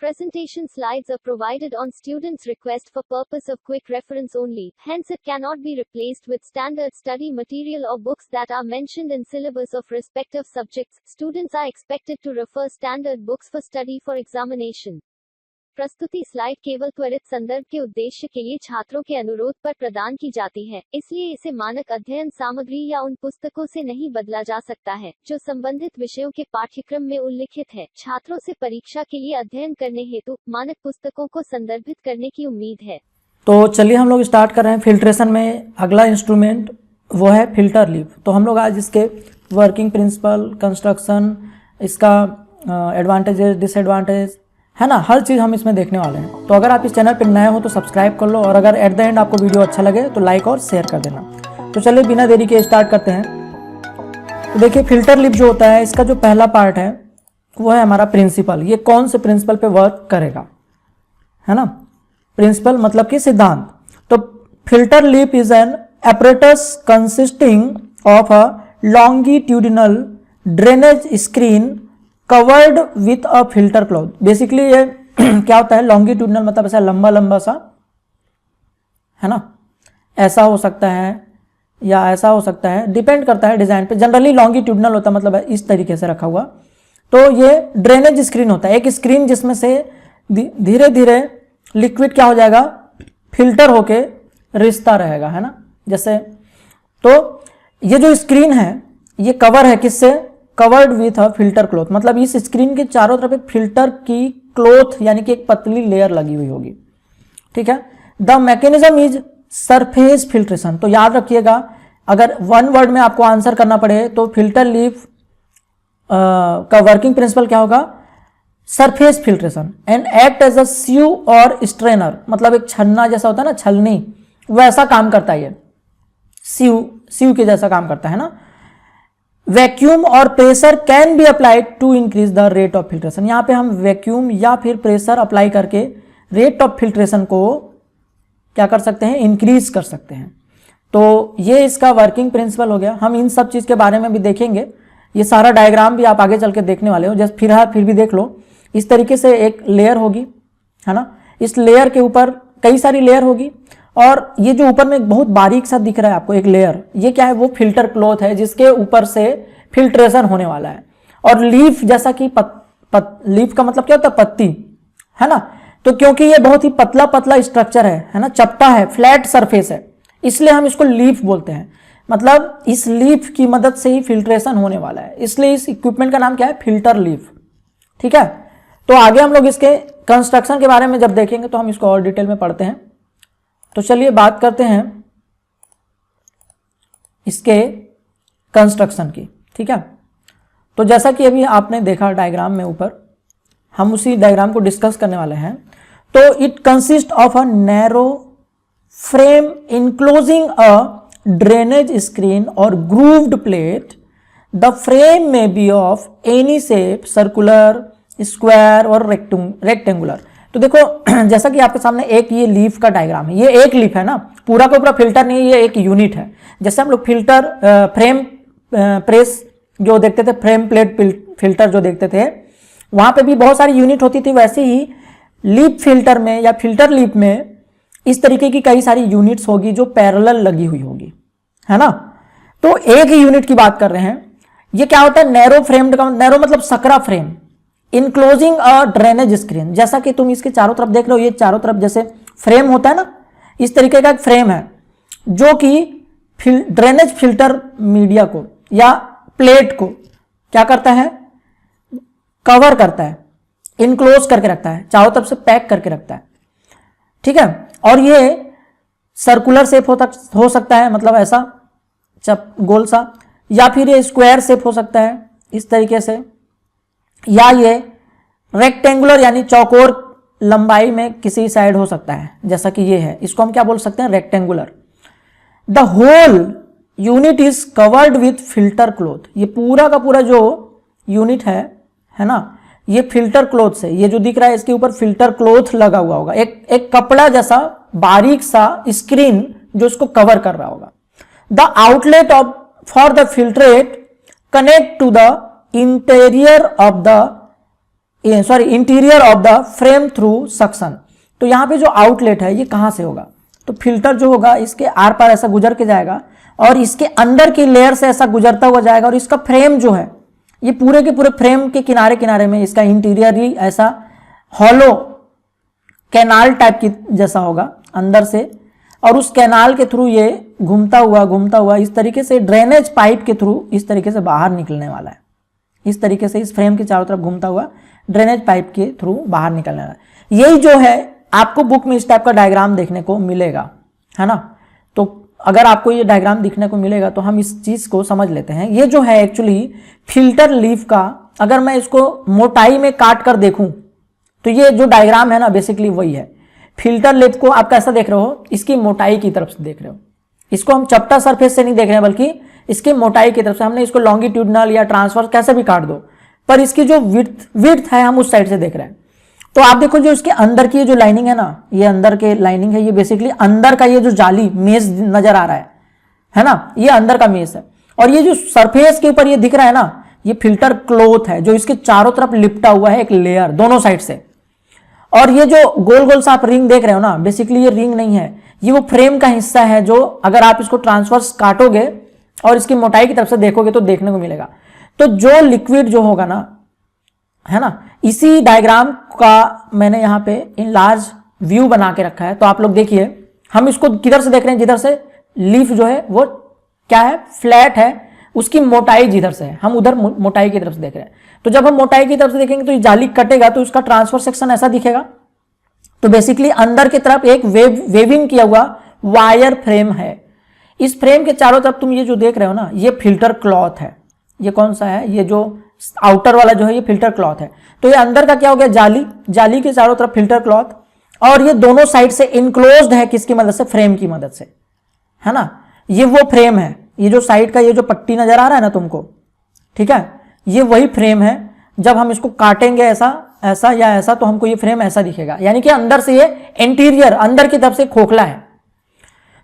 Presentation slides are provided on students' request for purpose of quick reference only, hence it cannot be replaced with standard study material or books that are mentioned in syllabus of respective subjects. Students are expected to refer standard books for study for examination. प्रस्तुति slide केवल त्वरित संदर्भ के उद्देश्य के लिए छात्रों के अनुरोध पर प्रदान की जाती है, इसलिए इसे मानक अध्ययन सामग्री या उन पुस्तकों से नहीं बदला जा सकता है जो संबंधित विषयों के पाठ्यक्रम में उल्लिखित है। छात्रों से परीक्षा के लिए अध्ययन करने हेतु मानक पुस्तकों को संदर्भित करने की उम्मीद है। तो चलिए हम लोग स्टार्ट कर रहे हैं। फिल्ट्रेशन में अगला इंस्ट्रूमेंट वो है फिल्टर लीफ। तो हम लोग आज इसके वर्किंग प्रिंसिपल, कंस्ट्रक्शन, इसका एडवांटेजेस, डिसएडवांटेज है ना, हर चीज़ हम इसमें देखने वाले हैं। तो अगर आप इस चैनल पर नए हो तो सब्सक्राइब कर लो, और अगर एट द एंड आपको वीडियो अच्छा लगे तो लाइक और शेयर कर देना। तो चलिए बिना देरी के स्टार्ट करते हैं। तो देखिए फिल्टर लीफ जो होता है, इसका जो पहला पार्ट है वो है हमारा प्रिंसिपल। ये कौन से प्रिंसिपल पे वर्क करेगा, है ना। प्रिंसिपल मतलब कि सिद्धांत। तो filter leaf is an apparatus consisting of a longitudinal drainage screen covered with a filter cloth. Basically ये क्या होता है, लॉन्गिट्यूडनल मतलब ऐसा लंबा लंबा सा, है ना, ऐसा हो सकता है या ऐसा हो सकता है, डिपेंड करता है डिजाइन पे। जनरली लॉन्गिट्यूडनल होता है, मतलब इस तरीके से रखा हुआ। तो ये ड्रेनेज स्क्रीन होता है, एक स्क्रीन जिसमें से धीरे धीरे लिक्विड क्या हो जाएगा, फिल्टर होके रिश्ता रहेगा, है ना। जैसे तो ये जो स्क्रीन है ये कवर है किससे, covered with a filter cloth, मतलब इस स्क्रीन के चारों तरफ एक फिल्टर की क्लॉथ यानी कि एक पतली लेयर लगी हुई होगी, ठीक है। The mechanism is surface filtration. तो याद रखिएगा, अगर वन वर्ड में आपको आंसर करना पड़े तो फिल्टर लीफ का वर्किंग प्रिंसिपल क्या होगा, surface filtration. And act as a sieve और स्ट्रेनर, मतलब एक छन्ना जैसा होता है ना, छलनी, वैसा काम करता है ये, सीव के जैसा काम करता है ना। वैक्यूम और pressure can be applied to increase the rate of filtration. यहाँ पे हम वैक्यूम या फिर प्रेशर अप्लाई करके रेट ऑफ फिल्ट्रेशन को क्या कर सकते हैं, इंक्रीज कर सकते हैं। तो ये इसका वर्किंग प्रिंसिपल हो गया। हम इन सब चीज़ के बारे में भी देखेंगे। ये सारा डायग्राम भी आप आगे चल के देखने वाले हो। जैसे फिर भी देख लो, इस तरीके से एक लेयर होगी, है ना। इस लेयर के ऊपर कई सारी लेयर होगी, और ये जो ऊपर में बहुत बारीक सा दिख रहा है आपको एक लेयर, ये क्या है, वो फिल्टर क्लॉथ है जिसके ऊपर से फिल्ट्रेशन होने वाला है। और लीफ जैसा कि लीफ का मतलब क्या होता है, पत्ती, है ना। तो क्योंकि ये बहुत ही पतला पतला स्ट्रक्चर है ना, चपटा है, फ्लैट सरफेस है, इसलिए हम इसको लीफ बोलते हैं। मतलब इस लीफ की मदद से ही फिल्ट्रेशन होने वाला है, इसलिए इस इक्विपमेंट का नाम क्या है, फिल्टर लीफ, ठीक है। तो आगे हम लोग इसके कंस्ट्रक्शन के बारे में जब देखेंगे तो हम इसको और डिटेल में पढ़ते हैं। तो चलिए बात करते हैं इसके कंस्ट्रक्शन की, ठीक है। तो जैसा कि अभी आपने देखा डायग्राम में ऊपर, हम उसी डायग्राम को डिस्कस करने वाले हैं। तो it consist of a narrow frame enclosing a drainage screen और grooved plate. The frame may be of any shape, circular, square और रेक्टेंगुलर। तो देखो जैसा कि आपके सामने एक ये लीफ का डायग्राम है, ये एक लीफ है ना, पूरा का पूरा फिल्टर नहीं, ये एक यूनिट है। जैसे हम लोग फिल्टर फ्रेम प्रेस जो देखते थे, फ्रेम प्लेट फिल्टर जो देखते थे, वहां पे भी बहुत सारी यूनिट होती थी। वैसे ही लीफ फिल्टर में या फिल्टर लीफ में इस तरीके की कई सारी यूनिट्स होगी जो पैरेलल लगी हुई होगी, है ना। तो एक ही यूनिट की बात कर रहे हैं। ये क्या होता है, नैरो फ्रेम्ड का, नैरो मतलब Sakra frame, enclosing a drainage screen. जैसा कि तुम इसके चारों तरफ देख रहे हो, ये चारों तरफ जैसे फ्रेम होता है ना, इस तरीके का एक फ्रेम है जो कि ड्रेनेज फिल्टर मीडिया को या प्लेट को क्या करता है, कवर करता है, इनक्लोज करके रखता है, चारों तरफ से पैक करके रखता है, ठीक है। और ये सर्कुलर शेप हो सकता है, मतलब ऐसा गोल सा, या फिर ये स्क्वायर शेप हो सकता है इस तरीके से, या ये रेक्टेंगुलर यानी चौकोर लंबाई में किसी साइड हो सकता है, जैसा कि ये है, इसको हम क्या बोल सकते हैं, rectangular. The whole unit is covered with filter cloth. ये पूरा का पूरा जो यूनिट है ना, ये फिल्टर क्लॉथ से, ये जो दिख रहा है इसके ऊपर फिल्टर क्लॉथ लगा हुआ होगा, एक कपड़ा जैसा बारीक सा स्क्रीन जो इसको कवर कर रहा होगा। The outlet of for the filtrate connect to the interior of the sorry interior of the frame through suction. तो यहाँ पे जो आउटलेट है ये कहाँ से होगा, तो फिल्टर जो होगा इसके आर पार ऐसा गुजर के जाएगा और इसके अंदर की लेयर से ऐसा गुजरता हुआ जाएगा और इसका फ्रेम जो है ये पूरे के पूरे फ्रेम के किनारे किनारे में इसका इंटीरियर ही ऐसा हॉलो कैनाल टाइप की जैसा होगा अंदर से, और उस कैनाल के थ्रू ये घूमता हुआ इस तरीके से ड्रेनेज पाइप के थ्रू इस तरीके से बाहर निकलने वाला है। इस तरीके से इस फ्रेम के चारों तरफ घूमता हुआ ड्रेनेज पाइप के थ्रू बाहर निकलने वाला है। यही जो है आपको बुक में इस टाइप का डायग्राम देखने को मिलेगा, है ना। तो अगर आपको ये डायग्राम दिखने को मिलेगा तो हम इस चीज को समझ लेते हैं। ये जो है एक्चुअली फिल्टर लीफ का, अगर मैं इसको मोटाई में काट कर देखूं तो ये जो डायग्राम है ना बेसिकली वही है। फिल्टर लीफ को आप कैसा देख रहे हो, इसकी मोटाई की तरफ से देख रहे हो। इसको हम चपटा सरफेस से नहीं देख रहे हैं बल्कि इसकी मोटाई की तरफ से। हमने इसको लॉन्गिट्यूडनल या ट्रांसवर्स कैसे भी काट दो, पर इसकी जो विड्थ है हम उस साइड से देख रहे हैं। तो आप देखो जो इसके अंदर की जो लाइनिंग है ना, ये अंदर के लाइनिंग है, ये बेसिकली अंदर का ये जो जाली मेज नजर आ रहा है ना, ये अंदर का मेज है। और ये जो सरफेस के ऊपर ये दिख रहा है ना, ये फिल्टर क्लॉथ है जो इसके चारों तरफ लिपटा हुआ है एक लेयर दोनों साइड से। और ये जो गोल गोल सा आप रिंग देख रहे हो ना, बेसिकली ये रिंग नहीं है, ये वो फ्रेम का हिस्सा है जो अगर आप इसको ट्रांसवर्स काटोगे और इसकी मोटाई की तरफ से देखोगे तो देखने को मिलेगा। तो जो लिक्विड जो होगा ना, है ना, इसी डायग्राम का मैंने यहाँ पे इन लार्ज व्यू बना के रखा है। तो आप लोग देखिए, हम इसको किधर से देख रहे हैं, जिधर से लीफ जो है वो क्या है, फ्लैट है, उसकी मोटाई जिधर से है हम उधर मोटाई की तरफ से देख रहे हैं। तो जब हम मोटाई की तरफ से देखेंगे तो ये जाली कटेगा तो इसका ट्रांसफर सेक्शन ऐसा दिखेगा। तो बेसिकली अंदर की तरफ एक वेविंग किया हुआ वायर फ्रेम है। इस फ्रेम के चारों तरफ तुम ये जो देख रहे हो ना, ये फिल्टर क्लॉथ है। ये कौन सा है, ये जो आउटर वाला जो है ये फिल्टर क्लॉथ है। तो ये अंदर का क्या हो गया, जाली के चारों तरफ फिल्टर क्लॉथ, और ये दोनों साइड से इनक्लोज्ड है किसकी मदद से, फ्रेम की मदद से, है ना। ये वो फ्रेम है, ये जो साइड का ये जो पट्टी नजर आ रहा है ना तुमको, ठीक है, ये वही फ्रेम है। जब हम इसको काटेंगे ऐसा या ऐसा तो हमको ये फ्रेम ऐसा दिखेगा, यानी कि अंदर से ये इंटीरियर अंदर की तरफ से खोखला है।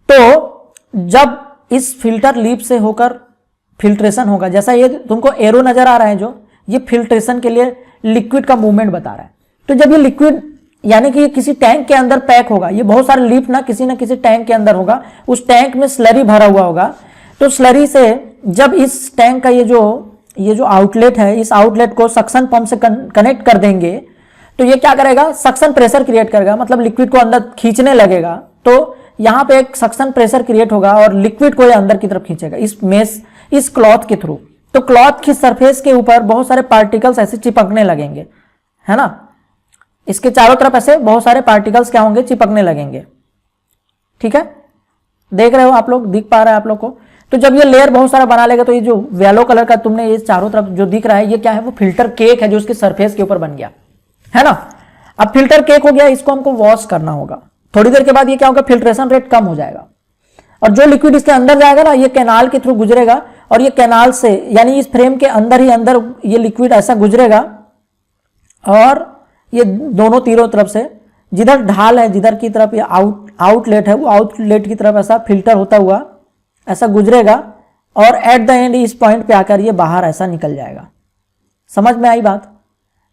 तो जब इस फिल्टर लीफ से होकर फिल्ट्रेशन होगा, जैसा ये तुमको एरो नजर आ रहा है जो, ये फिल्ट्रेशन के लिए लिक्विड का मूवमेंट बता रहा है। तो जब ये लिक्विड यानी कि किसी टैंक के अंदर पैक होगा, ये बहुत सारे लीफ ना किसी टैंक के अंदर होगा, उस टैंक में स्लरी भरा हुआ होगा। तो स्लरी से जब इस टैंक का ये जो आउटलेट है, इस आउटलेट को सक्शन पंप से कनेक्ट कर देंगे तो ये क्या करेगा, सक्शन प्रेशर क्रिएट करेगा, मतलब लिक्विड को अंदर खींचने लगेगा। तो यहाँ पे एक सक्शन प्रेशर क्रिएट होगा और लिक्विड को ये अंदर की तरफ खींचेगा इस क्लॉथ के थ्रू। तो क्लॉथ की सरफेस के ऊपर बहुत सारे पार्टिकल्स ऐसे चिपकने लगेंगे, है ना। इसके चारों तरफ ऐसे बहुत सारे पार्टिकल्स क्या होंगे, चिपकने लगेंगे, ठीक है। देख रहे हो आप लोग, दिख पा रहा है आप लोग को। तो जब ये लेयर बहुत सारा बना लेगा तो ये जो येलो कलर का तुमने ये चारों तरफ जो दिख रहा है, ये क्या है, वो फिल्टर केक है जो उसके सरफेस के ऊपर बन गया, है ना। अब फिल्टर केक हो गया, इसको हमको वॉश करना होगा। थोड़ी देर के बाद ये क्या होगा, फिल्ट्रेशन रेट कम हो जाएगा और जो लिक्विड इसके अंदर जाएगा ना, ये कैनाल के थ्रू गुजरेगा और ये कैनाल से यानी इस फ्रेम के अंदर ही अंदर ये लिक्विड ऐसा गुजरेगा और ये दोनों तीनों तरफ से जिधर ढाल है, जिधर की तरफ ये आउटलेट है, वो आउटलेट की तरफ ऐसा फिल्टर होता हुआ ऐसा गुजरेगा और एट द एंड इस पॉइंट पे आकर ये बाहर ऐसा निकल जाएगा। समझ में आई बात,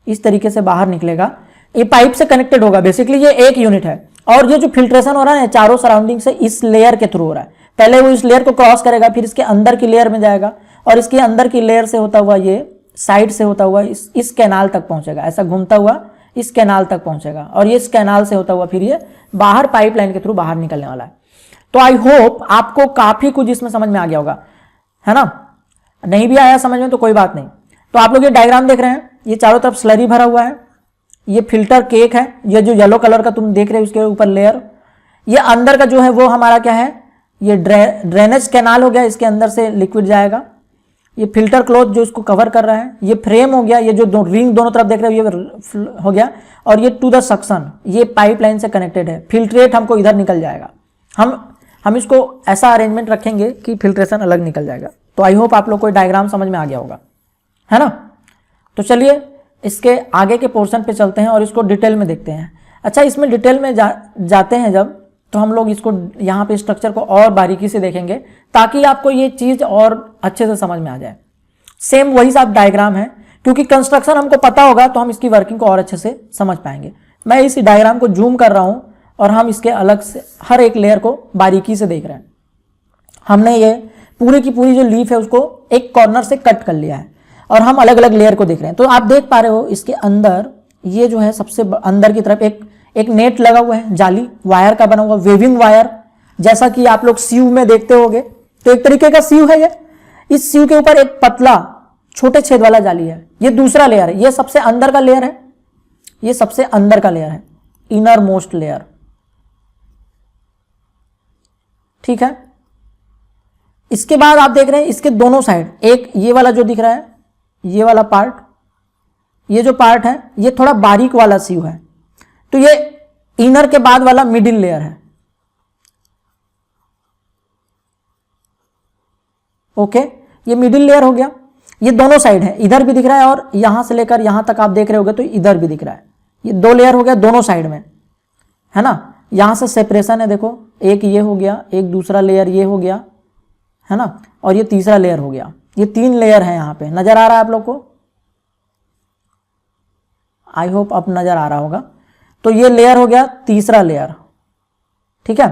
इस तरीके से बाहर निकलेगा। ये पाइप से कनेक्टेड होगा, बेसिकली ये एक यूनिट है। और ये जो फिल्ट्रेशन हो रहा है चारों सराउंडिंग से इस लेयर के थ्रू हो रहा है। पहले वो इस लेयर को क्रॉस करेगा, फिर इसके अंदर की लेयर में जाएगा और इसके अंदर की लेयर से होता हुआ ये साइड से होता हुआ इस कैनाल तक पहुंचेगा, ऐसा घूमता हुआ इस कैनाल तक पहुंचेगा और ये इस कैनाल से होता हुआ फिर ये बाहर पाइपलाइन के थ्रू बाहर निकलने वाला है। तो आई होप आपको काफी कुछ इसमें समझ में आ गया होगा, है ना। नहीं भी आया समझ में तो कोई बात नहीं। तो आप लोग ये डायग्राम देख रहे हैं, ये चारों तरफ स्लरी भरा हुआ है, ये फिल्टर केक है, ये जो येलो कलर का तुम देख रहे हो उसके ऊपर लेयर, ये अंदर का जो है वो हमारा क्या है, ये ड्रेनेज कैनाल हो गया, इसके अंदर से लिक्विड जाएगा। ये फिल्टर क्लॉथ जो इसको कवर कर रहा है, ये फ्रेम हो गया, ये जो रिंग दोनों तरफ देख रहे हो ये हो गया, और ये टू द सक्शन, ये पाइपलाइन से कनेक्टेड है। फिल्ट्रेट हमको इधर निकल जाएगा, हम इसको ऐसा अरेंजमेंट रखेंगे कि फिल्ट्रेशन अलग निकल जाएगा। तो आई होप आप लोग को डायग्राम समझ में आ गया होगा, है ना। तो चलिए इसके आगे के पोर्शन पे चलते हैं और इसको डिटेल में देखते हैं। अच्छा, इसमें डिटेल में जाते हैं जब, तो हम लोग इसको यहाँ पे स्ट्रक्चर को और बारीकी से देखेंगे ताकि आपको ये चीज़ और अच्छे से समझ में आ जाए। सेम वही सा डायग्राम है, क्योंकि कंस्ट्रक्शन हमको पता होगा तो हम इसकी वर्किंग को और अच्छे से समझ पाएंगे। मैं इस डायग्राम को जूम कर रहा हूं और हम इसके अलग से हर एक लेयर को बारीकी से देख रहे हैं। हमने ये पूरी की पूरी जो लीफ है उसको एक कॉर्नर से कट कर लिया है और हम अलग अलग लेयर को देख रहे हैं। तो आप देख पा रहे हो इसके अंदर ये जो है सबसे अंदर की तरफ एक नेट लगा हुआ है, जाली वायर का बना हुआ, वेविंग वायर, जैसा कि आप लोग सीव में देखते होंगे। तो एक तरीके का सीव है ये। इस सीव के ऊपर एक पतला छोटे छेद वाला जाली है। ये दूसरा लेयर है, ये सबसे अंदर का लेयर है, ये सबसे अंदर का लेयर है, इनर मोस्ट लेयर। ठीक है। इसके बाद आप देख रहे हैं इसके दोनों साइड, एक ये वाला जो दिख रहा है, ये वाला पार्ट, ये जो पार्ट है ये थोड़ा बारीक वाला सीव है। तो ये इनर के बाद वाला मिडिल लेयर है। ओके, ये मिडिल लेयर हो गया। ये दोनों साइड है, इधर भी दिख रहा है और यहां से लेकर यहां तक आप देख रहे होगे तो इधर भी दिख रहा है। ये दो लेयर हो गया दोनों साइड में, है ना। यहां से सेपरेशन है, देखो, एक ये हो गया, एक दूसरा लेयर ये हो गया, है ना, और ये तीसरा लेयर हो गया। ये 3 लेयर है यहां पे, नजर आ रहा है आप लोग को? आई होप अब नजर आ रहा होगा। तो ये लेयर हो गया तीसरा लेयर। ठीक है।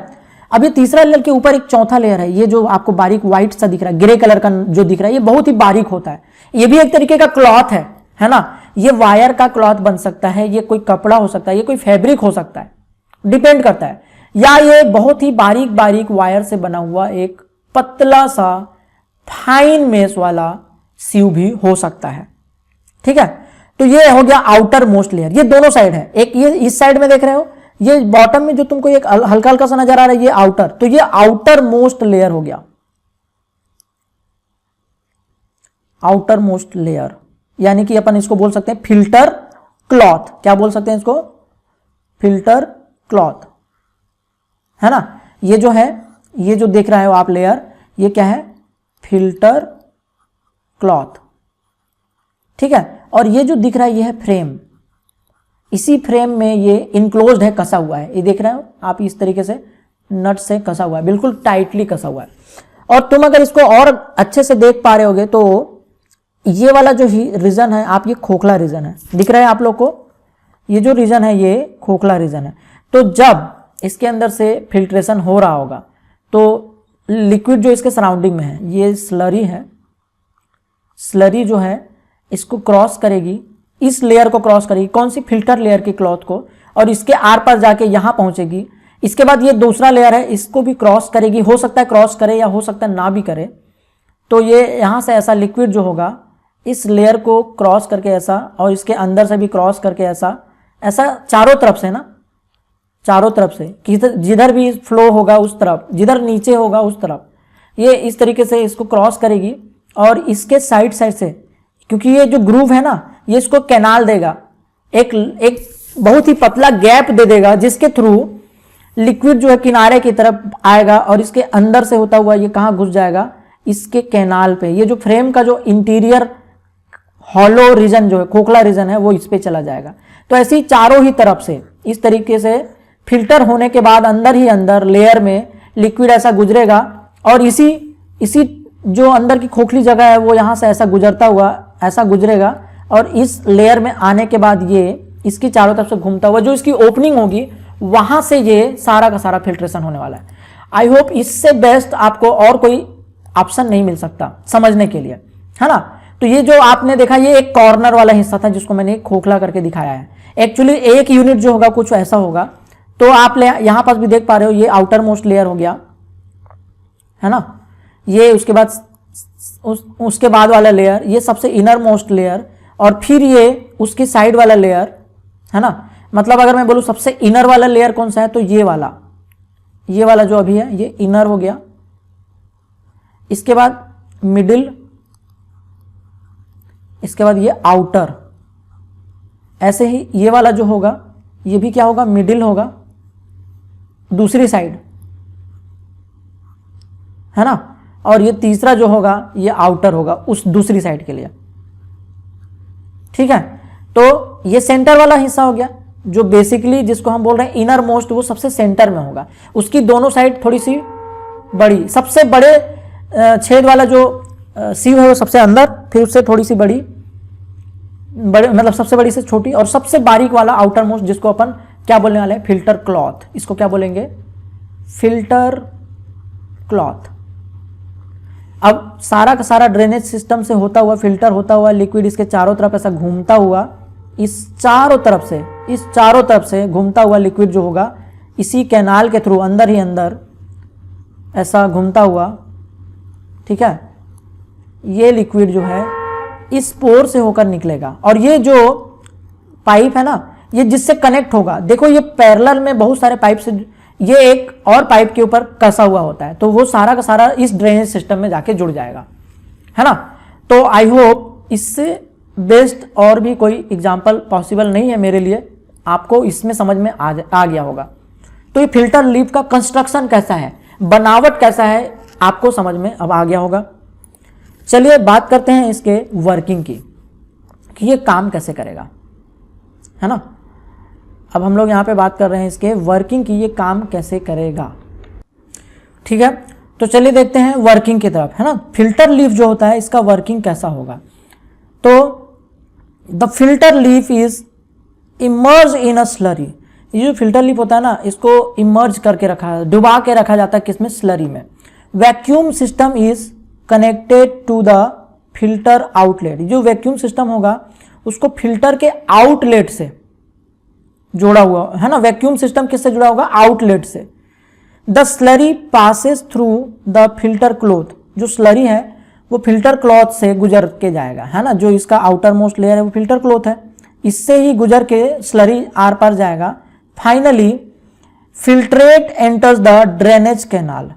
अब ये तीसरा लेयर के ऊपर एक चौथा लेयर है, ये जो आपको बारीक व्हाइट सा दिख रहा है, ग्रे कलर का जो दिख रहा है, ये बहुत ही बारीक होता है। ये भी एक तरीके का क्लॉथ है ना। ये वायर का क्लॉथ बन सकता है, ये कोई कपड़ा हो सकता है, ये कोई फैब्रिक हो सकता है, डिपेंड करता है। या ये बहुत ही बारीक बारीक वायर से बना हुआ एक पतला सा फाइन मेश वाला सीव भी हो सकता है। ठीक है। तो ये हो गया आउटर मोस्ट लेयर। ये दोनों साइड है, एक ये इस साइड में देख रहे हो, ये बॉटम में जो तुमको एक हल्का हल्का सा नजर आ रहा है ये आउटर, तो ये आउटर मोस्ट लेयर हो गया, आउटर मोस्ट लेयर। यानी कि अपन इसको बोल सकते हैं फिल्टर क्लॉथ। क्या बोल सकते हैं इसको? फिल्टर क्लॉथ, है ना। ये जो है, ये जो देख रहे हो आप लेयर, ये क्या है? Filter cloth. ठीक है। और ये जो दिख रहा है ये है फ्रेम। इसी फ्रेम में ये इनक्लोज्ड है, कसा हुआ है। ये देख रहे हो आप, इस तरीके से नट से कसा हुआ है, बिल्कुल टाइटली कसा हुआ है। और तुम अगर इसको और अच्छे से देख पा रहे होगे तो ये वाला जो रीजन है आप, ये खोखला रीजन है, दिख रहा है आप लोग को? ये जो रीजन है ये खोखला रीजन है। तो जब इसके अंदर से फिल्ट्रेशन हो रहा होगा तो लिक्विड जो इसके सराउंडिंग में है, ये स्लरी है, स्लरी जो है इसको क्रॉस करेगी, इस लेयर को क्रॉस करेगी, कौन सी? फिल्टर लेयर की क्लॉथ को, और इसके आर पार जाके यहां पहुंचेगी। इसके बाद ये दूसरा लेयर है, इसको भी क्रॉस करेगी, हो सकता है क्रॉस करे या हो सकता है ना भी करे। तो ये यहां से ऐसा लिक्विड जो होगा इस लेयर को क्रॉस करके ऐसा, और इसके अंदर से भी क्रॉस करके ऐसा, ऐसा चारों तरफ से ना, चारों तरफ से, जिधर भी फ्लो होगा उस तरफ, जिधर नीचे होगा उस तरफ, ये इस तरीके से इसको क्रॉस करेगी। और इसके साइड साइड से, क्योंकि ये जो ग्रूव है ना, ये इसको कैनाल देगा, एक बहुत ही पतला गैप दे देगा, जिसके थ्रू लिक्विड जो है किनारे की तरफ आएगा और इसके अंदर से होता हुआ ये कहाँ घुस जाएगा? इसके कैनाल पे। ये जो फ्रेम का जो इंटीरियर हॉलो रीजन जो है, खोखला रीजन है, वो इस पे चला जाएगा। तो ऐसे ही चारों ही तरफ से इस तरीके से फिल्टर होने के बाद अंदर ही अंदर लेयर में लिक्विड ऐसा गुजरेगा, और इसी जो अंदर की खोखली जगह है वो यहां से ऐसा गुजरता हुआ ऐसा गुजरेगा, और इस लेयर में आने के बाद ये इसकी चारों तरफ से घूमता हुआ जो इसकी ओपनिंग होगी वहां से ये सारा का सारा फिल्ट्रेशन होने वाला है। आई होप इससे बेस्ट आपको और कोई ऑप्शन नहीं मिल सकता समझने के लिए, है ना। तो ये जो आपने देखा ये एक कॉर्नर वाला हिस्सा था जिसको मैंने खोखला करके दिखाया है। एक्चुअली एक यूनिट जो होगा कुछ ऐसा होगा। तो आप यहां पास भी देख पा रहे हो, ये आउटर मोस्ट लेयर हो गया, है ना। ये उसके बाद उसके बाद वाला लेयर, ये सबसे इनर मोस्ट लेयर, और फिर ये उसकी साइड वाला लेयर, है ना। मतलब अगर मैं बोलूं सबसे इनर वाला लेयर कौन सा है, तो ये वाला जो अभी है ये इनर हो गया। इसके बाद मिडिल, इसके बाद ये आउटर। ऐसे ही ये वाला जो होगा ये भी क्या होगा? मिडिल होगा, दूसरी साइड, है ना। और ये तीसरा जो होगा ये आउटर होगा उस दूसरी साइड के लिए। ठीक है। तो ये सेंटर वाला हिस्सा हो गया जो बेसिकली जिसको हम बोल रहे हैं इनर मोस्ट, वो सबसे सेंटर में होगा। उसकी दोनों साइड थोड़ी सी बड़ी, सबसे बड़े छेद वाला जो सीव है वो सबसे अंदर, फिर उससे थोड़ी सी बड़ी बड़े मतलब सबसे बड़ी से छोटी और सबसे बारीक वाला आउटर मोस्ट, जिसको अपन क्या बोलने वाले हैं, फिल्टर क्लॉथ। इसको क्या बोलेंगे, फिल्टर क्लॉथ। अब सारा का सारा ड्रेनेज सिस्टम से होता हुआ, फिल्टर होता हुआ लिक्विड इसके चारों तरफ ऐसा घूमता हुआ, इस चारों तरफ से घूमता हुआ लिक्विड जो होगा इसी कैनाल के थ्रू अंदर ही अंदर ऐसा घूमता हुआ, ठीक है, ये लिक्विड जो है इस पोर से होकर निकलेगा। और ये जो पाइप है ना, ये जिससे कनेक्ट होगा, देखो ये पैरेलल में बहुत सारे पाइप से, ये एक और पाइप के ऊपर कसा हुआ होता है, तो वो सारा का सारा इस ड्रेनेज सिस्टम में जाके जुड़ जाएगा, है ना। तो आई होप इससे बेस्ट और भी कोई एग्जाम्पल पॉसिबल नहीं है मेरे लिए, आपको इसमें समझ में आ गया होगा। तो ये फिल्टर लीफ का कंस्ट्रक्शन कैसा है, बनावट कैसा है, आपको समझ में अब आ गया होगा। चलिए बात करते हैं इसके वर्किंग की, कि ये काम कैसे करेगा, है ना। अब हम लोग यहाँ पे बात कर रहे हैं इसके वर्किंग की, ये काम कैसे करेगा, ठीक है। तो चलिए देखते हैं वर्किंग की तरफ, है ना। फिल्टर लीफ जो होता है इसका वर्किंग कैसा होगा। तो the filter leaf is emerge in a slurry. ये जो फिल्टर लीफ होता है ना, इसको इमर्ज करके रखा, डुबा के रखा जाता है किसमें, स्लरी में। Vacuum system is connected to the filter outlet. जो वैक्यूम सिस्टम होगा उसको फिल्टर के आउटलेट से जोड़ा हुआ है ना। वैक्यूम सिस्टम किससे जुड़ा होगा, आउटलेट से। The slurry passes through the filter cloth. जो स्लरी है वो फिल्टर क्लॉथ से गुजर के जाएगा, है ना। जो इसका आउटर मोस्ट लेयर है वो फिल्टर क्लॉथ है, इससे ही गुजर के स्लरी आर पार जाएगा। Finally filtrate enters the drainage canal.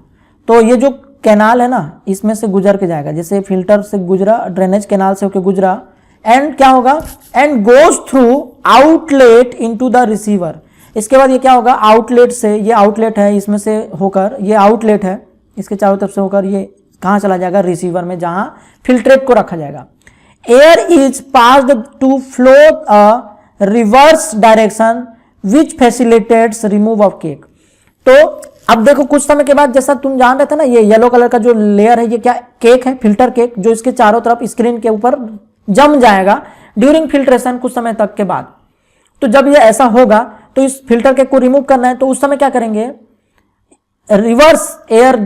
तो ये जो कैनाल है ना, इसमें से गुजर के जाएगा, जैसे फिल्टर से गुजरा, ड्रेनेज कैनाल से होकर गुजरा, एंड क्या होगा, and goes through outlet into the receiver. इसके बाद ये क्या होगा, आउटलेट से, ये आउटलेट है, इसमें से होकर, ये आउटलेट है, इसके चारों तरफ से होकर ये कहाँ चला जाएगा, रिसीवर में, जहां फिल्ट्रेट को रखा जाएगा। Air is passed to flow a reverse direction which facilitates remove of cake. तो अब देखो कुछ समय के बाद, जैसा तुम जान रहे थे ना, ये येलो कलर का जो लेयर है ये क्या, केक है, फिल्टर केक, जो इसके चारों तरफ स्क्रीन के ऊपर जम जाएगा ड्यूरिंग फिल्ट्रेशन कुछ समय तक के बाद। तो जब ये ऐसा होगा तो इस फिल्टर केक को रिमूव करना है, तो उस समय क्या करेंगे, रिवर्स एयर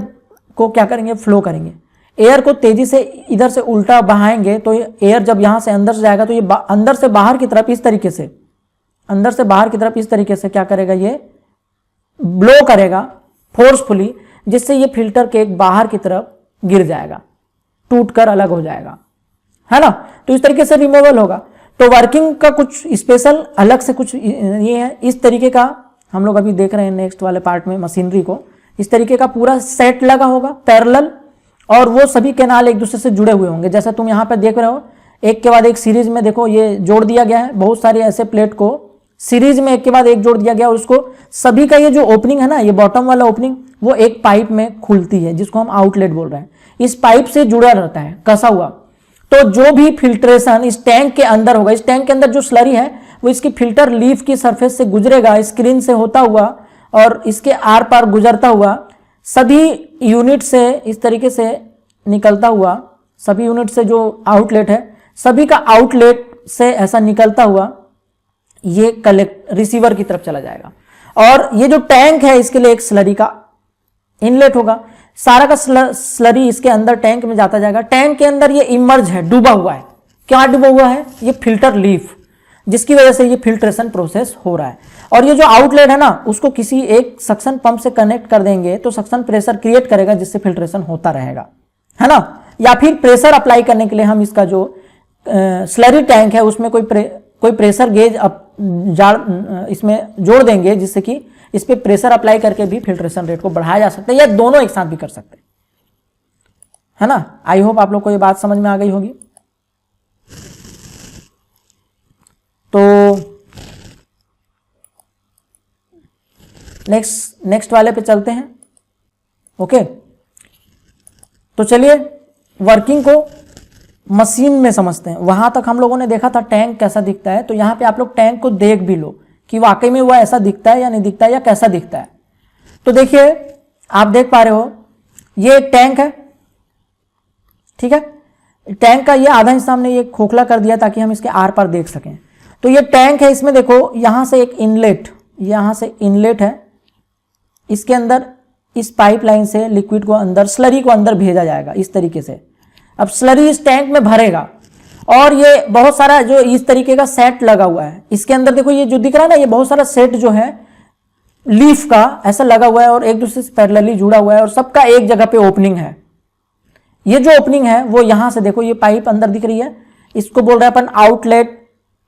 को क्या करेंगे, फ्लो करेंगे। एयर को तेजी से इधर से उल्टा बहाएंगे, तो एयर जब यहां से अंदर से जाएगा तो ये अंदर से बाहर की तरफ इस तरीके से, अंदर से बाहर की तरफ इस तरीके से क्या करेगा, ये ब्लो करेगा फोर्सफुली, जिससे ये फिल्टर केक बाहर की तरफ गिर जाएगा, टूटकर अलग हो जाएगा, है ना। तो इस तरीके से रिमूवल होगा। तो वर्किंग का कुछ स्पेशल अलग से कुछ ये है, इस तरीके का हम लोग अभी देख रहे हैं नेक्स्ट वाले पार्ट में मशीनरी को। इस तरीके का पूरा सेट लगा होगा पैरेलल, और वो सभी कैनाल एक दूसरे से जुड़े हुए होंगे, जैसा तुम यहाँ पे देख रहे हो, एक के बाद एक सीरीज में देखो ये जोड़ दिया गया है। बहुत सारे ऐसे प्लेट को सीरीज में एक के बाद एक जोड़ दिया गया, और उसको सभी का ये जो ओपनिंग है ना, ये बॉटम वाला ओपनिंग, वो एक पाइप में खुलती है, जिसको हम आउटलेट बोल रहे हैं। इस पाइप से जुड़ा रहता है, कसा हुआ। तो जो भी फिल्ट्रेशन इस टैंक के अंदर होगा, इस टैंक के अंदर जो स्लरी है वो इसकी फिल्टर लीफ की सरफेस से गुजरेगा, स्क्रीन से होता हुआ और इसके आर पार गुजरता हुआ, सभी यूनिट से इस तरीके से निकलता हुआ, सभी यूनिट से जो आउटलेट है, सभी का आउटलेट से ऐसा निकलता हुआ ये कलेक्ट रिसीवर की तरफ चला जाएगा। और ये जो टैंक है इसके लिए एक स्लरी का इनलेट होगा। सारा का स्लरी इसके अंदर टैंक में जाता जाएगा। टैंक के अंदर ये इमर्ज है, डूबा हुआ है। क्या डूबा हुआ है, ये फिल्टर लीफ, जिसकी वजह से ये फिल्ट्रेशन प्रोसेस हो रहा है। और ये जो आउटलेट है ना, उसको किसी एक सक्शन पंप से कनेक्ट कर देंगे तो सक्शन प्रेशर क्रिएट करेगा, जिससे फिल्ट्रेशन होता रहेगा, है ना। या फिर प्रेशर अप्लाई करने के लिए हम इसका जो स्लरी टैंक है उसमें कोई प्रेशर गेज इसमें जोड़ देंगे, जिससे कि इस पे प्रेशर अप्लाई करके भी फिल्ट्रेशन रेट को बढ़ाया जा सकता है, या दोनों एक साथ भी कर सकते हैं, है ना। आई होप आप लोग को ये बात समझ में आ गई होगी। तो नेक्स्ट वाले पे चलते हैं। ओके, तो चलिए वर्किंग को मशीन में समझते हैं। वहां तक हम लोगों ने देखा था टैंक कैसा दिखता है, तो यहां पे आप लोग टैंक को देख भी लो कि वाकई में वह ऐसा दिखता है या नहीं दिखता है, या कैसा दिखता है। तो देखिए, आप देख पा रहे हो ये एक टैंक है, ठीक है। टैंक का ये आधा हिस्सा हमने ये खोखला कर दिया ताकि हम इसके आर पार देख सकें। तो ये टैंक है, इसमें देखो यहाँ से एक इनलेट, यहाँ से इनलेट है, इसके अंदर इस पाइपलाइन से लिक्विड को अंदर, स्लरी को अंदर भेजा जाएगा इस तरीके से। अब स्लरी इस टैंक में भरेगा और ये बहुत सारा जो इस तरीके का सेट लगा हुआ है, इसके अंदर देखो ये जो दिख रहा है ना, ये बहुत सारा सेट जो है लीफ का ऐसा लगा हुआ है और एक दूसरे से पैरेलली जुड़ा हुआ है और सबका एक जगह पे ओपनिंग है। ये जो ओपनिंग है वो यहां से देखो, ये पाइप अंदर दिख रही है, इसको बोल रहे हैं अपन आउटलेट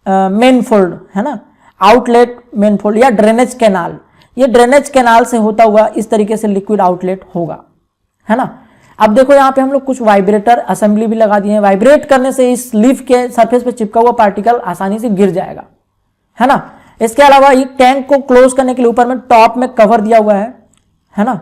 मेनफोल्ड, है ना, आउटलेट मेनफोल्ड या ड्रेनेज कैनाल। ये ड्रेनेज कैनाल से होता हुआ इस तरीके से लिक्विड आउटलेट होगा, है ना। अब देखो यहाँ पे हम लोग कुछ वाइब्रेटर असेंबली भी लगा दिए हैं। वाइब्रेट करने से इस लीफ के सरफेस पे चिपका हुआ पार्टिकल आसानी से गिर जाएगा, है ना। इसके अलावा ये टैंक को क्लोज करने के लिए ऊपर में टॉप में कवर दिया हुआ है ना,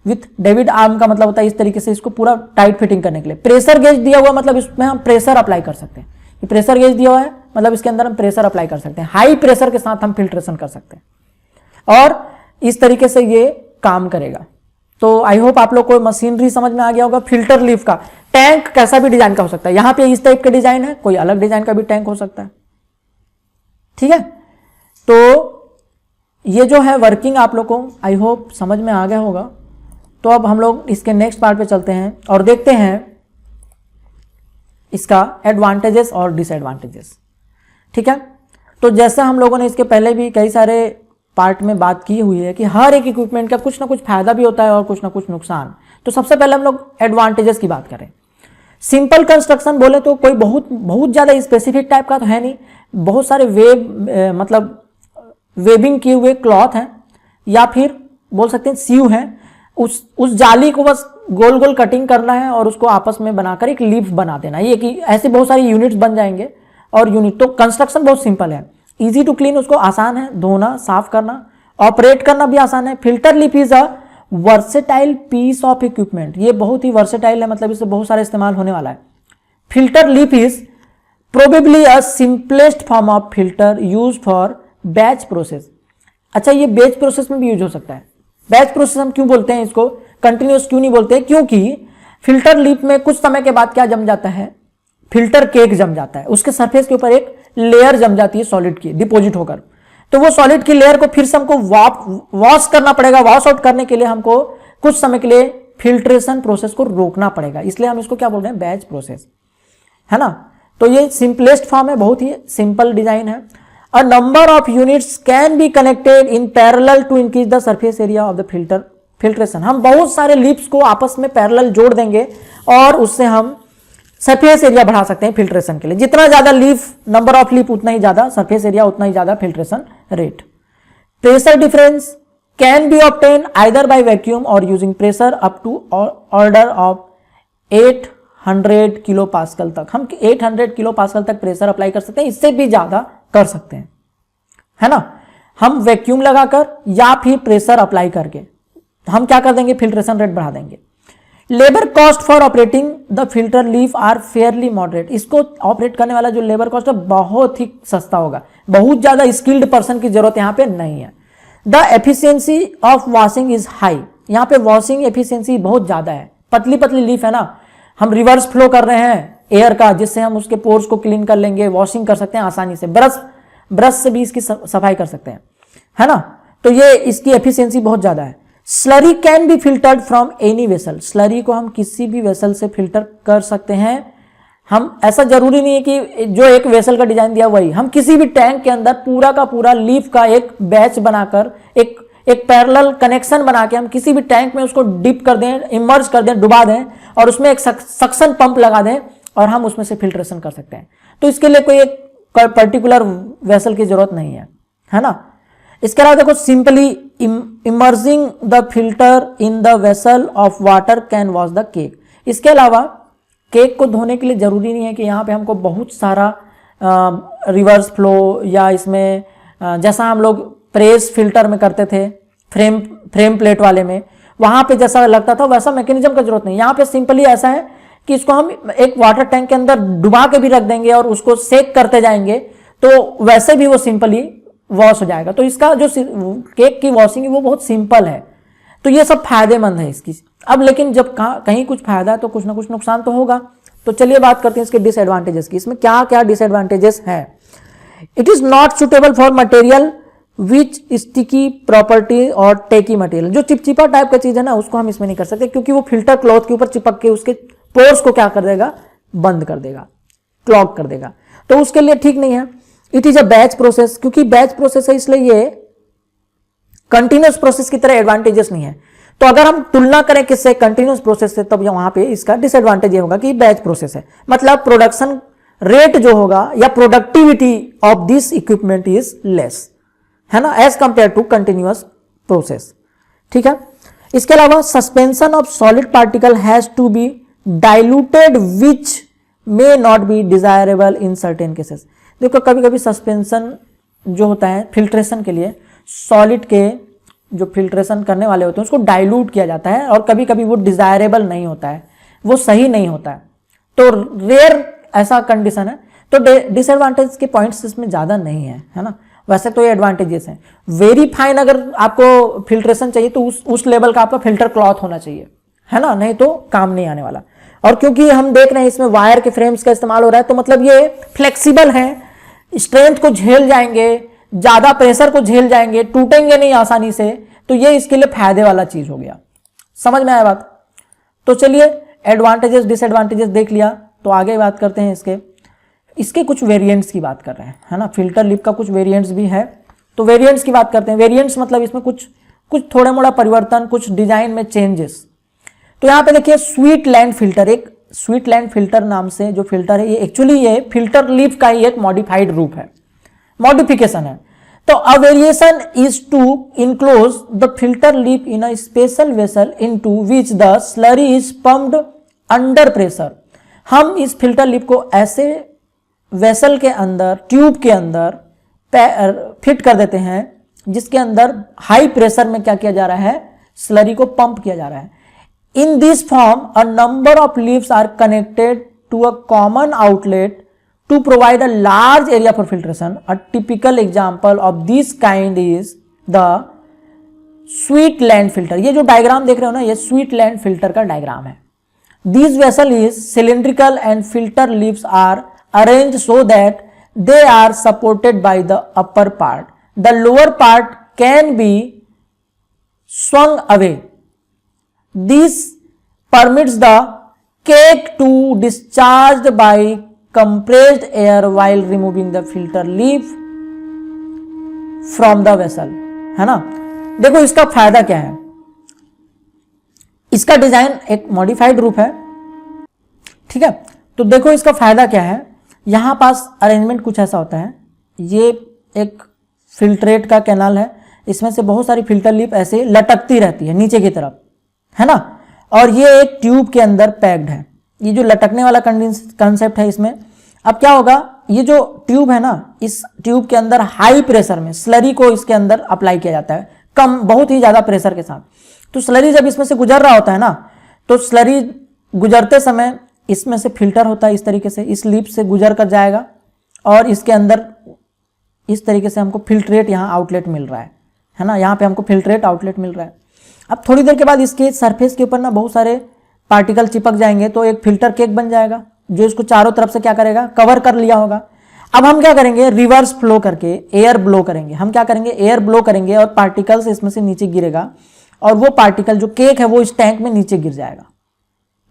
विथ डेविड आर्म का मतलब होता है इस तरीके से इसको पूरा टाइट फिटिंग करने के लिए। प्रेशर गेज दिया हुआ मतलब इसमें हम प्रेशर अप्लाई कर सकते हैं। ये प्रेशर गेज दिया हुआ है मतलब इसके अंदर हम प्रेशर अप्लाई कर सकते हैं, हाई प्रेशर के साथ हम फिल्ट्रेशन कर सकते हैं और इस तरीके से ये काम करेगा। तो आई होप आप लोग को मशीनरी समझ में आ गया होगा। फिल्टर लीफ का टैंक कैसा भी डिजाइन का हो सकता है, यहां पे इस टाइप का डिजाइन है, कोई अलग डिजाइन का भी टैंक हो सकता है, ठीक है। तो ये जो है वर्किंग आप लोग को आई होप समझ में आ गया होगा। तो अब हम लोग इसके नेक्स्ट पार्ट पे चलते हैं और देखते हैं इसका एडवांटेजेस और डिसएडवांटेजेस, ठीक है। तो जैसा हम लोगों ने इसके पहले भी कई सारे पार्ट में बात की हुई है कि हर एक इक्विपमेंट का कुछ ना कुछ फायदा भी होता है और कुछ ना कुछ नुकसान। तो सबसे पहले हम लोग एडवांटेजेस की बात करें। सिंपल कंस्ट्रक्शन बोले तो कोई बहुत ज़्यादा स्पेसिफिक टाइप का तो है नहीं, बहुत सारे मतलब वेबिंग किए हुए क्लॉथ हैं या फिर बोल सकते हैं सीव हैं, उस जाली को बस गोल गोल कटिंग करना है और उसको आपस में बनाकर एक लीफ बना देना। ये कि ऐसे बहुत सारी यूनिट्स बन जाएंगे और यूनिट तो कंस्ट्रक्शन बहुत सिंपल है, इजी टू क्लीन, उसको आसान है धोना साफ करना, ऑपरेट करना भी आसान है। Filter leaf is a versatile piece of equipment, ये बहुत ही वर्सेटाइल है, मतलब इससे बहुत सारा इस्तेमाल होने वाला है। Filter leaf is probably a simplest form of filter use for batch process. अच्छा, ये बैच प्रोसेस में भी यूज हो सकता है। बैच प्रोसेस हम क्यों बोलते हैं इसको, कंटिन्यूस क्यों नहीं बोलते, क्योंकि फिल्टर लीफ में कुछ समय के बाद क्या जम जाता है, फिल्टर केक जम जाता है, उसके सरफेस के ऊपर एक लेयर जम जाती है सॉलिड की डिपॉजिट होकर। तो वो सॉलिड की लेयर को फिर से हमको वॉश करना पड़ेगा, वॉश आउट करने के लिए हमको कुछ समय के लिए फिल्ट्रेशन प्रोसेस को रोकना पड़ेगा, इसलिए हम इसको क्या बोल रहे हैं, बैच प्रोसेस, है ना। तो ये सिंपलेस्ट फॉर्म है, बहुत ही सिंपल डिजाइन है। A number of units can be connected in parallel to increase the surface area of the filtration। हम बहुत सारे लीफ्स को आपस में पैरेलल जोड़ देंगे और उससे हम सरफेस एरिया बढ़ा सकते हैं फिल्ट्रेशन के लिए। जितना ज्यादा लीफ, नंबर ऑफ लीफ उतना ही ज्यादा सरफेस एरिया, उतना ही ज्यादा filtration rate. Pressure difference can be obtain either by vacuum और using pressure up to order of 800 kilo pascal तक। हम 800 किलो पास्कल तक प्रेशर अप्लाई कर सकते हैं, इससे भी ज्यादा कर सकते हैं, है ना। हम वैक्यूम लगाकर या फिर प्रेशर अप्लाई करके हम क्या कर देंगे, फिल्ट्रेशन रेट बढ़ा देंगे। Labour cost for operating the filter leaf are fairly moderate. इसको ऑपरेट करने वाला जो लेबर कॉस्ट है बहुत ही सस्ता होगा, बहुत ज्यादा स्किल्ड पर्सन की जरूरत यहाँ पे नहीं है। The efficiency of washing is high, यहाँ पे वॉशिंग एफिशिएंसी बहुत ज्यादा है। पतली पतली लीफ है ना, हम रिवर्स फ्लो कर रहे हैं एयर का, जिससे हम उसके पोर्स को क्लीन कर लेंगे, वॉशिंग कर सकते हैं आसानी से, ब्रश से भी इसकी सफाई कर सकते हैं, है ना। तो ये इसकी एफिशिएंसी बहुत ज्यादा है। Slurry can be filtered from any vessel, slurry को हम किसी भी वेसल से फिल्टर कर सकते हैं। हम ऐसा जरूरी नहीं है कि जो एक वेसल का डिजाइन दिया वही, हम किसी भी टैंक के अंदर पूरा का पूरा लीफ का एक बैच बनाकर एक पैरेलल कनेक्शन बना के हम किसी भी टैंक में उसको डिप कर दें, इमर्ज कर दें, डुबा दें और उसमें एक सक्शन पंप लगा दें और हम उसमें से फिल्ट्रेशन कर सकते हैं। तो इसके लिए कोई एक पर्टिकुलर वेसल की जरूरत नहीं है ना। इसके अलावा देखो, simply emerging the filter in the vessel of water can wash the cake. इसके अलावा केक को धोने के लिए जरूरी नहीं है कि यहाँ पे हमको बहुत सारा रिवर्स फ्लो या इसमें जैसा हम लोग प्रेस फिल्टर में करते थे फ्रेम प्लेट वाले में, वहां पे जैसा लगता था वैसा मैकेनिज्म का जरूरत नहीं। यहाँ पे सिंपली ऐसा है कि इसको हम एक वाटर टैंक के अंदर डुबा के भी रख देंगे और उसको सेक करते जाएंगे तो वैसे भी वो सिंपली वॉश हो जाएगा। तो इसका जो केक की वॉशिंग है वो बहुत सिंपल है। तो ये सब फायदेमंद है इसकी। अब लेकिन जब कहीं कुछ फायदा है तो कुछ ना कुछ नुकसान तो होगा। तो चलिए बात करते हैं इसके डिसएडवांटेजेस की। इसमें क्या क्या डिसएडवांटेजेस हैं। It is not suitable for material which sticky property और टेकी मटेरियल। जो चिपचिपा टाइप का चीज है ना, उसको हम इसमें नहीं कर सकते, क्योंकि वो फिल्टर क्लॉथ के ऊपर चिपक के उसके पोर्स को क्या कर देगा, बंद कर देगा, क्लॉग कर देगा, तो उसके लिए ठीक नहीं है। It is a batch process, क्योंकि बैच प्रोसेस है इसलिए ये कंटिन्यूअस प्रोसेस की तरह एडवांटेजेस नहीं है। तो अगर हम तुलना करें किससे, कंटिन्यूअस प्रोसेस से, तब वहां पे इसका डिसएडवांटेज ये होगा कि बैच प्रोसेस है, मतलब प्रोडक्शन रेट जो होगा या productivity of this equipment is less, है ना, as compare to continuous process. ठीक है। इसके अलावा suspension of solid particle has to be diluted which may not be desirable in certain cases. देखो कभी कभी सस्पेंशन जो होता है फिल्ट्रेशन के लिए, सॉलिड के जो फिल्ट्रेशन करने वाले होते हैं उसको डाइल्यूट किया जाता है, और कभी कभी वो डिजायरेबल नहीं होता है, वो सही नहीं होता है, तो रेयर ऐसा कंडीशन है। तो डिसएडवांटेज के पॉइंट्स इसमें ज़्यादा नहीं है ना। वैसे तो ये एडवांटेजेस हैं। वेरी फाइन अगर आपको फिल्ट्रेशन चाहिए तो उस लेवल का आपका फिल्टर क्लॉथ होना चाहिए, है ना, नहीं तो काम नहीं आने वाला। और क्योंकि हम देख रहे हैं इसमें वायर के फ्रेम्स का इस्तेमाल हो रहा है, तो मतलब ये फ्लेक्सिबल है, स्ट्रेंथ को झेल जाएंगे, ज्यादा प्रेशर को झेल जाएंगे, टूटेंगे नहीं आसानी से, तो ये इसके लिए फायदे वाला चीज हो गया। समझ में आया बात। तो चलिए एडवांटेजेस डिसएडवांटेजेस देख लिया, तो आगे बात करते हैं इसके कुछ वेरिएंट्स की बात कर रहे हैं, है ना। फिल्टर लिप का कुछ वेरिएंट्स भी है, तो वेरिएंट्स की बात करते हैं। वेरिएंट्स मतलब इसमें कुछ थोड़ा मोड़ा परिवर्तन, कुछ डिजाइन में चेंजेस। तो यहाँ पे देखिए स्वीट लैंड फिल्टर, एक स्वीट लैंड फिल्टर नाम से जो फिल्टर है, ये एक्चुअली ये फिल्टर लिप का ही एक मॉडिफाइड रूप है, मॉडिफिकेशन है। तो a variation is to enclose the filter lip in a special vessel into which the slurry is pumped under pressure. हम इस फिल्टर लिप को ऐसे वेसल के अंदर, ट्यूब के अंदर फिट कर देते हैं जिसके अंदर हाई प्रेशर में क्या किया जा रहा है, स्लरी को पंप किया जा रहा है। In this form, a number of leaves are connected to a common outlet to provide a large area for filtration. A typical example of this kind is the sweet land filter. ये जो diagram देख रहे हो ना, ये sweet land filter का diagram है। This vessel is cylindrical and filter leaves are arranged so that they are supported by the upper part. The lower part can be swung away. This permits the cake to discharged by compressed air while removing the filter leaf from the vessel, है ना। देखो इसका फायदा क्या है, इसका design एक modified रूप है, ठीक है। तो देखो इसका फायदा क्या है, यहां पास अरेंजमेंट कुछ ऐसा होता है, ये एक फिल्ट्रेट का कैनाल है, इसमें से बहुत सारी फिल्टर लिप ऐसे लटकती रहती है नीचे की तरफ, है ना, और ये एक ट्यूब के अंदर पैक्ड है। ये जो लटकने वाला कंसेप्ट है इसमें, अब क्या होगा, ये जो ट्यूब है ना, इस ट्यूब के अंदर हाई प्रेशर में स्लरी को इसके अंदर अप्लाई किया जाता है, कम, बहुत ही ज्यादा प्रेशर के साथ। तो स्लरी जब इसमें से गुजर रहा होता है ना, तो स्लरी गुजरते समय इसमें से फिल्टर होता है, इस तरीके से इस लिप से गुजर कर जाएगा, और इसके अंदर इस तरीके से हमको फिल्ट्रेट यहाँ आउटलेट मिल रहा है ना, यहाँ पे हमको फिल्ट्रेट आउटलेट मिल रहा है। अब थोड़ी देर के बाद इसके सरफेस के ऊपर ना बहुत सारे पार्टिकल चिपक जाएंगे, तो एक फिल्टर केक बन जाएगा जो इसको चारों तरफ से क्या करेगा, कवर कर लिया होगा। अब हम क्या करेंगे, रिवर्स फ्लो करके एयर ब्लो करेंगे। हम क्या करेंगे, एयर ब्लो करेंगे और पार्टिकल्स इसमें से नीचे गिरेगा, और वो पार्टिकल जो केक है वो इस टैंक में नीचे गिर जाएगा,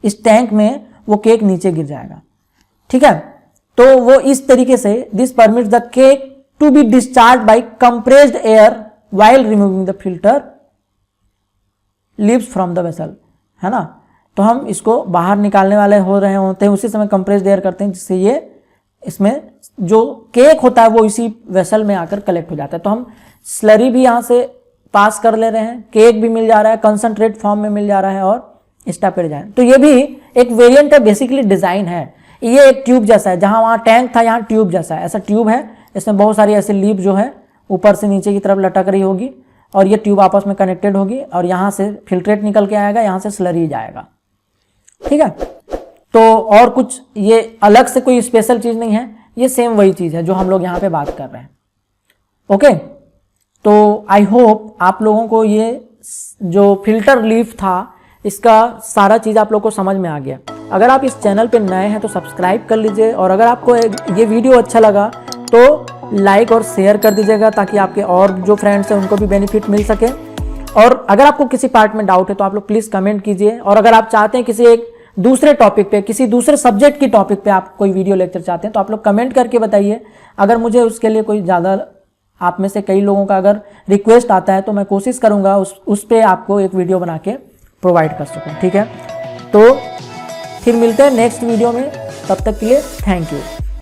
इस टैंक में वो केक नीचे गिर जाएगा, ठीक है। तो वो इस तरीके से this permits the cake to be discharge by compressed air while removing the filter leaves from the vessel, है ना। तो हम इसको बाहर निकालने वाले हो रहे होते हैं, उसी समय कंप्रेस्ड एयर करते हैं, जिससे ये इसमें जो केक होता है वो इसी वेसल में आकर कलेक्ट हो जाता है। तो हम स्लरी भी यहाँ से पास कर ले रहे हैं, केक भी मिल जा रहा है, कंसंट्रेट फॉर्म में मिल जा रहा है, और स्टापेड जाए। तो ये भी एक वेरिएंट है, बेसिकली डिजाइन है। ये एक ट्यूब जैसा है, जहां वहां टैंक था यहाँ ट्यूब जैसा है, ऐसा ट्यूब है, इसमें बहुत सारी ऐसी लीप जो है ऊपर से नीचे की तरफ लटक रही होगी, और ये ट्यूब आपस में कनेक्टेड होगी, और यहाँ से फिल्ट्रेट निकल के आएगा, यहाँ से स्लरी जाएगा, ठीक है। तो और कुछ ये अलग से कोई स्पेशल चीज नहीं है, ये सेम वही चीज है जो हम लोग यहाँ पे बात कर रहे हैं। ओके, तो आई होप आप लोगों को ये जो फिल्टर लीफ था इसका सारा चीज़ आप लोग को समझ में आ गया। अगर आप इस चैनल पे नए हैं तो सब्सक्राइब कर लीजिए, और अगर आपको ये वीडियो अच्छा लगा तो लाइक और शेयर कर दीजिएगा, ताकि आपके और जो फ्रेंड्स हैं उनको भी बेनिफिट मिल सके। और अगर आपको किसी पार्ट में डाउट है तो आप लोग प्लीज़ कमेंट कीजिए, और अगर आप चाहते हैं किसी एक दूसरे टॉपिक पे, किसी दूसरे सब्जेक्ट की टॉपिक पे आप कोई वीडियो लेक्चर चाहते हैं तो आप लोग कमेंट करके बताइए। अगर मुझे उसके लिए कोई ज़्यादा, आप में से कई लोगों का अगर रिक्वेस्ट आता है तो मैं कोशिश करूँगा उस पर आपको एक वीडियो बना के प्रोवाइड कर सकूँ। ठीक है, तो फिर मिलते हैं नेक्स्ट वीडियो में, तब तक के लिए थैंक यू।